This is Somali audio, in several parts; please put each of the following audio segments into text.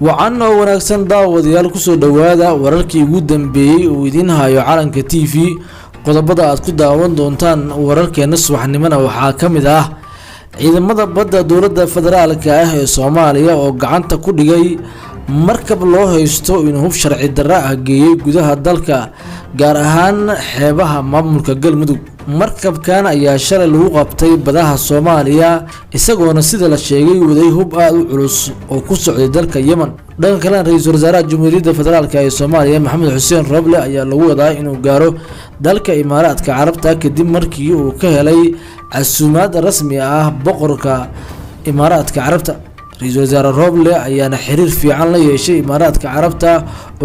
وعنا ونكسن داوديال كسو دوادا ورarkii ugu dambeeyay oo idin hayo calanka TV qodobada aad ku daawan doontaan wararkeena subaxnimada waxaa kamid ah ciidamada badda dowladda federaalka ah ee Soomaaliya oo gacanta ku dhigay markab loo haysto inuu hub sharci darro ah geeyay gudaha dalka gaar ahaan xeebaha maamulka Galmudug markabkan ayaa shalay lagu qabtay badaha Soomaaliya isagoona sida la sheegay waday hub aad u culus oo ku socday dalka Yemen dhanka kale ra'iisul wasaaraha Jamhuuriyadda Federaalka ee Soomaaliya Maxamed Xuseen Roble ayaa lagu wadaa inuu gaaro dalka Imaaraadka Carabta kadib markii uu ka helay casuumaad rasmi ah boqorka Imaaraadka Carabta ra'iisul wasaare Roble ayaana xiriir fiican la yeeshay Imaaraadka Carabta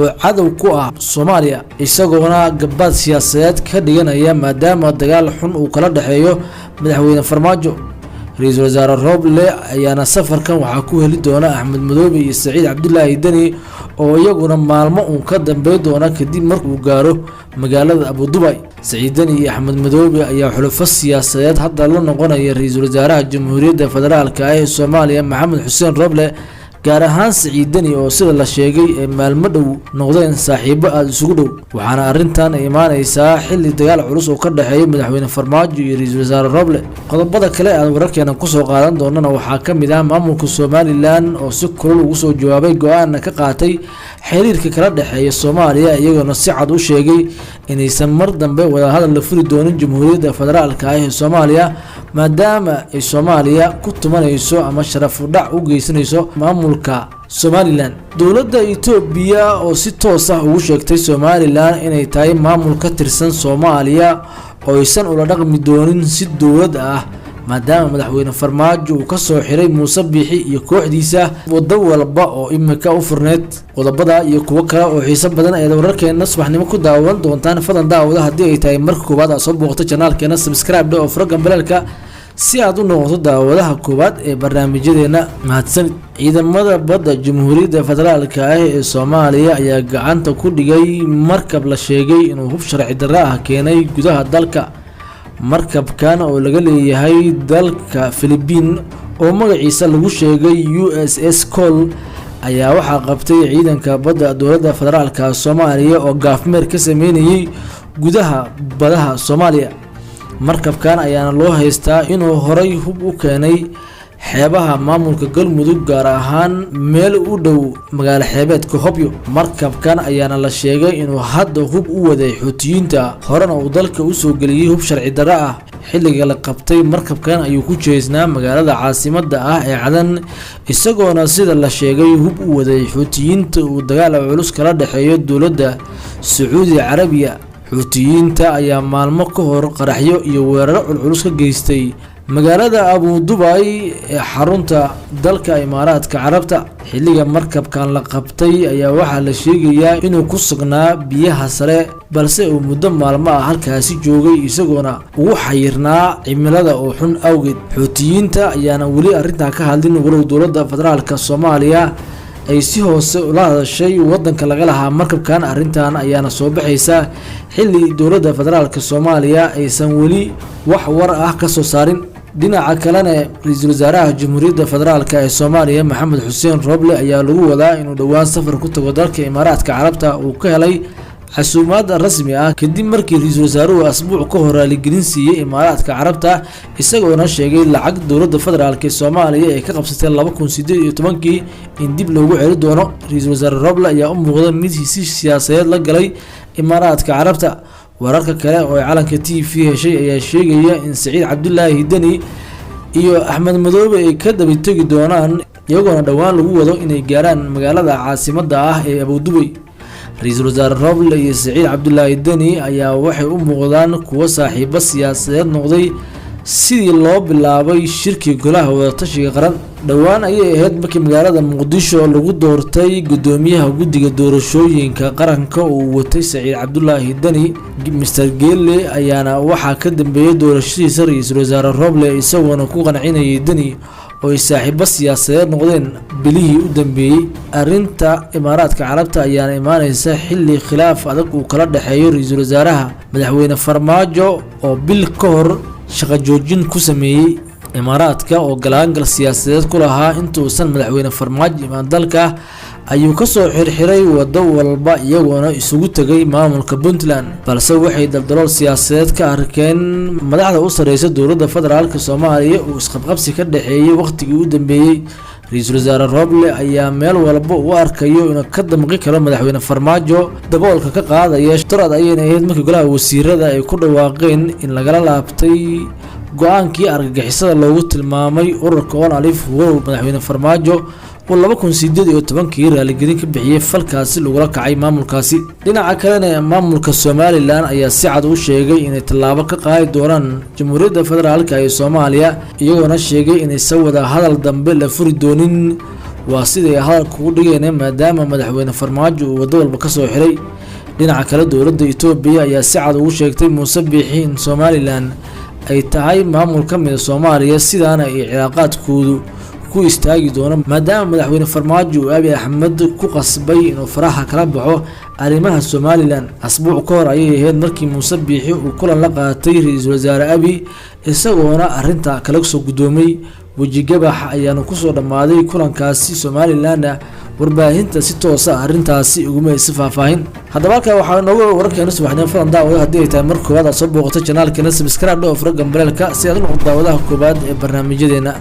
oo cadow ku ah Soomaaliya isagoona gabadh siyaasadeed ka dhiganaya maadaama dagaal xun uu kala dhaxeeyo madaxweyne Farmaajo ra'iisul wasaare Roble ayaana safarkan waxa ku heli doona Axmed Madoobe iyo Saciid Cabdullaahi Dani oo iyaguna maalmo uu ka dambeey doona kadib markuu gaaro magaalada Abu Dhabi Saciid Dani iyo Axmed Madoobe ayaa xulufo siyaasadeed hadda la noqonaya ra'iisul wasaaraha Jamhuuriyadda Federaalka ee Soomaaliya Maxamed Xuseen Roble gaar ahaan Saciid Dani oo sida la sheegay ee maalmo dhow noqdeen saaxiibo aad isugu dhow waxaana arintan imaanaysaa xilli dagaal culus oo ka dhaxeeya madaxweyne Farmaajo iyo ra'iisul wasaare Roble qodobada kale aan wararkeena ku soo qaadan doonana waxaa kamid ah maamulka Somaliland oo si kulul ugu soo jawaabay go'aan ka qaatay xiriirka kala dhaxeeya Soomaaliya iyagoo si cad u sheegay inaysan mar dambe wada hadal la furi doonin Jamhuuriyadda Federaalka ee Soomaaliya maadaama ay Soomaaliya ku tumanayso ama sharaf u dhac u geysanayso maamulka Somaliland dowladda Itoobiya oo si toos ah ugu sheegtay Somaliland inay tahay maamul ka tirsan Soomaaliya oo aysan ula dhaqmi doonin si dowlad ah maadaama madaxweyne Farmaajo uu ka soo xiray Muuse Biixi iyo kooxdiisa wada walba oo imika u furneed qodobada iyo kuwa kale oo xiiso badan ay wararkeena subaxnimo ku daawan doontaan fadan daawada hadii ay tahay marka koobaad aad soo booqato channelkeena subscribe oo furagan balaalka si aad u noqoto daawadaha koobaad ee barnaamijyadeena mahadsan ciidamada badda Jamhuuriyadda Federaalka ah ee Soomaaliya ayaa gacanta ku dhigay markab la sheegay inuu hub sharci darro ah keenay gudaha dalka markabkan oo laga leeyahay dalka Philippines oo magaciisa lagu sheegay USS Cole ayaa waxa qabtay ciidanka badda dowladda federaalka Soomaaliya oo gaafmeer ka sameeyay gudaha badaha Soomaaliya markabkan ayaana loo haystaa inuu horay hub u keenay xeebaha maamulka Galmudug gaar ahaan meel u dhow magaalo xeebeedka Hobyo markabkan ayaana la sheegay inuu hadda hub u waday Xuutiyiinta horena uu dalka u soo galiyay hub sharci darro ah xilliga la qabtay markabkan ayuu ku jeesnaa magaalada caasimadda ah ee Cadan isagoona sida la sheegay hub u waday Xuutiyiinta uu dagaal culus kala dhaxeeyo dowladda Sacuudi Carabiya Xuutiyiinta ayaa maalmo ka hor qaraxyo iyo weeraro culus ka geystay magaalada Abu Dhabi ee xarunta dalka Imaaraadka Carabta xilliga markabkan la qabtay ayaa waxa la sheegayaa inuu ku sugnaa biyaha sare balse uu muddo maalmo ah halkaasi joogay isagoona ugu xayirnaa cimilada oo xun awgeed Xuutiyiinta ayaana wali arinta ka hadlin walow dowladda federaalka Soomaaliya ay si hoose ula hadashay wadanka laga lahaa markabkan arintan ayaana soo baxaysa xilli dowladda federaalka Soomaaliya aysan wali wax war ah ka soo saarin dhinaca kalena ra'iisul wasaaraha Jamhuuriyadda Federaalka ee Soomaaliya Maxamed Xuseen Roble ayaa lagu wadaa inuu dhawaan safar ku tago dalka Imaaraadka Carabta uu ka helay casuumaad rasmi ah kadib markii ra'iisul wasaaruhu asbuuc ka hor raaligelin siiyay Imaaraadka Carabta isagoona sheegay lacag dowladda federaalka ee Soomaaliya ay ka qabsatay 2018 in dib loogu celin doono ra'iisul wasaare Roble ayaa u muuqda mid siyaasadeed la galay Imaaraadka Carabta wararka kale oo calanka TV heshay ayaa sheegaya in Saciid Cabdullaahi Dani iyo Axmed Madoobe ay ka daba tagi doonaan iyagoona dhawaan lagu wado inay gaaraan magaalada caasimadda ah ee Abu Dhabi ra'iisul wasaare Roble iyo Saciid Cabdullaahi Dani ayaa waxay u muuqdaan kuwa saaxiibo siyaasadeed noqday sidii loo bilaabay shirki golaha wada tashiga qaran dhawaan ayay ahayd markii magaalada Muqdisho lagu doortay gudoomiyaha guddiga doorashooyinka qaranka oo watay Saciid Cabdullaahi Dani Mr Gelle ayaana waxa ka dambeeyay doorashadiisa ra'iisul wasaare Roble isagoona ku qancinayay Dani oo saaxiibo siyaasadeed noqdeen bilihii u dambeeyay arinta Imaaraadka Carabta ayaana imaanaysa xilli khilaaf adag uu kala dhaxeeyo ra'iisul wasaaraha madaxweyne Farmaajo oo bil ka hor shaqo joojin ku sameeyay imaaraadka oo galaangal siyaasadeed ku lahaa intuusan madaxweyne farmaajo imaan dalka ayuu kasoo xirxiray wado walba iyagoona isugu tagay maamulka Puntland balse waxay daldalool siyaasadeed ka arkeen madaxda u sareysa dowladda federaalka Soomaaliya oo isqabqabsi ka dhaxeeyay waqtigii u dambeeyay ra'iisul wasaare Roble ayaa meel walba u arkayo inuu ka damqi karo madaxweyne farmaajo daboolka ka qaadaya shirad ayayna ahayd markii golaha wasiirada ay ku dhawaaqeen in lagala laabtay go'aankii argagixisada loogu tilmaamay ururka oo alif madaxweyne farmaajo oo 2018 raaligelin ka bixiyay falkaasi lagula kacay maamulkaasi dhinaca kalena maamulka Somaliland ayaa si cad u sheegay inay tallaabo ka qaadi doonaan jamhuuriyadda federaalka ee Soomaaliya iyagoona sheegay inay wada hadal dambe la furi doonin waa sidii hadalku u dhigeen maadaama madaxweyne farmaajo uu wado walba ka soo xiray dhinaca kale dowladda Itoobiya ayaa si cad ugu sheegtay Muuse Biixi in Somaliland ay tahay maamul ka mid ah Soomaaliya sidaana ay cilaaqaadkoodu ku istaagi doona maadaama madaxweyne farmaajo Abiy Ahmed ku qasbay inuu faraha kala baxo arrimaha Somaliland asbuuc ka hor ayay ahayd markii Muuse Biixi uu kulan la qaatay ra'iisul wasaare Abiy isagoona arrinta kala soo gudoomay wajigabax ayaana ku soo dhamaaday kulankaasi Somaliland warbaahinta si toos ah arrintaasi ugu meesay faahfaahin haddaba waxa nooga wararkeena subaxnimo falan daawada haddii ay tahay markooda soo booqato channelkeena subscribe oo furo gambalelka si aad u noqoto daawadaha koobaad ee barnaamijyadeena